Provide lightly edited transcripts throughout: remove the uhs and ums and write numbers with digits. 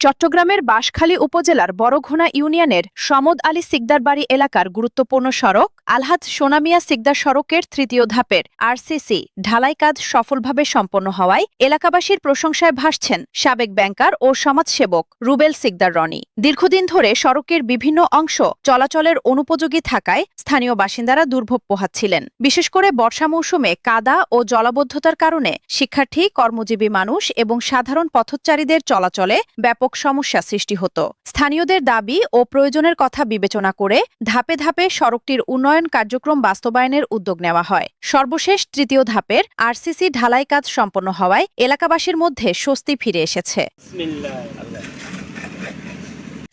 চট্টগ্রামের বাঁশখালী উপজেলার বড়ঘোনা ইউনিয়নের সমদ আলী সিকদার বাড়ি এলাকার গুরুত্বপূর্ণ সড়ক আলহাজ সোনামিয়া সিকদার সড়কের তৃতীয় ধাপের আরসিসি ঢালাই কাজ সফলভাবে সম্পন্ন হওয়ায় এলাকাবাসীর প্রশংসায় ভাসছেন সাবেক ব্যাংকার ও সমাজসেবক রুবেল সিকদার রনি। দীর্ঘদিন ধরে সড়কের বিভিন্ন অংশ চলাচলের অনুপযোগী থাকায় স্থানীয় বাসিন্দারা দুর্ভোগ পোহাচ্ছিলেন। বিশেষ করে বর্ষা মৌসুমে কাদা ও জলাবদ্ধতার কারণে শিক্ষার্থী, কর্মজীবী মানুষ এবং সাধারণ পথচারীদের চলাচলে ব্যাপক সমস্যা সৃষ্টি হতো। স্থানীয়দের দাবি ও প্রয়োজনের কথা বিবেচনা করে ধাপে ধাপে সড়কটির উন্নয়ন কার্যক্রম বাস্তবায়নের উদ্যোগ নেওয়া হয়। সর্বশেষ তৃতীয় ধাপের আরসিসি ঢালাই কাজ সম্পন্ন হওয়ায় এলাকাবাসীর মধ্যে স্বস্তি ফিরে এসেছে।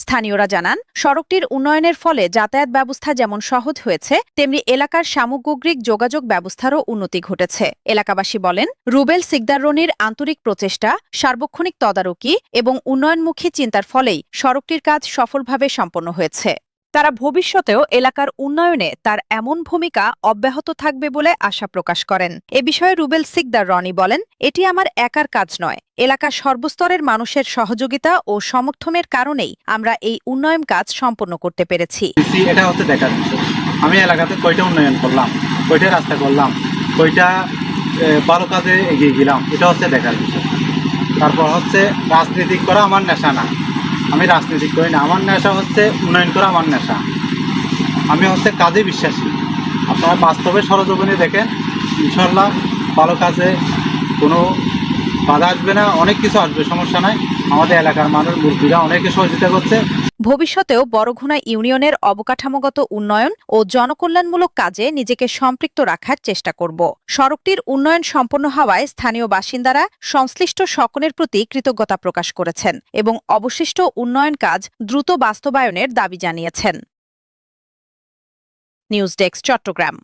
স্থানীয়রা জানান, সড়কটির উন্নয়নের ফলে যাতায়াত ব্যবস্থা যেমন সহজ হয়েছে, তেমনি এলাকার সামগ্রিক যোগাযোগ ব্যবস্থারও উন্নতি ঘটেছে। এলাকাবাসী বলেন, রুবেল সিকদার রনির আন্তরিক প্রচেষ্টা, সার্বক্ষণিক তদারকি এবং উন্নয়নমুখী চিন্তার ফলেই সড়কটির কাজ সফলভাবে সম্পন্ন হয়েছে। তারা ভবিষ্যতেও এলাকার উন্নয়নে তার এমন ভূমিকা অব্যাহত থাকবে বলে আশা প্রকাশ করেন। এ বিষয়ে রুবেল সিকদার রনি বলেন, এটি আমার একার কাজ নয়, এলাকার সর্বস্তরের মানুষের সহযোগিতা ও সমর্থনের কারণেই আমরা এই উন্নয়ন কাজ সম্পন্ন করতে পেরেছি। এটা হচ্ছে দেখার বিষয়, আমি এলাকাতে কয়টা উন্নয়ন করলাম, কয়টা রাস্তা করলাম, কয়টা ভালো কাজে এগিয়ে গেলাম, এটা হচ্ছে দেখার বিষয়। তারপর হচ্ছে রাজনীতি করা আমার নেশা না, আমি রাজনীতি করি না, আমার নেশা হচ্ছে উন্নয়ন করা আমার নেশা। আমি হচ্ছে কাজে বিশ্বাসী। আপনারা বাস্তবে সরজীবনে দেখেন, ইনশাল্লাহ ভালো কাজে কোনো বাধা আসবে না, অনেক কিছু আসবে, সমস্যা নাই। আমাদের এলাকার মানুষ মুরব্বীরা অনেকে সহযোগিতা করছে। ভবিষ্যতেও বড়ঘোনা ইউনিয়নের অবকাঠামোগত উন্নয়ন ও জনকল্যাণমূলক কাজে নিজেকে সম্পৃক্ত রাখার চেষ্টা করব। সড়কটির উন্নয়ন সম্পন্ন হওয়ায় স্থানীয় বাসিন্দারা সংশ্লিষ্ট সকলের প্রতি কৃতজ্ঞতা প্রকাশ করেছেন এবং অবশিষ্ট উন্নয়ন কাজ দ্রুত বাস্তবায়নের দাবি জানিয়েছেন। News desk, Chittagong.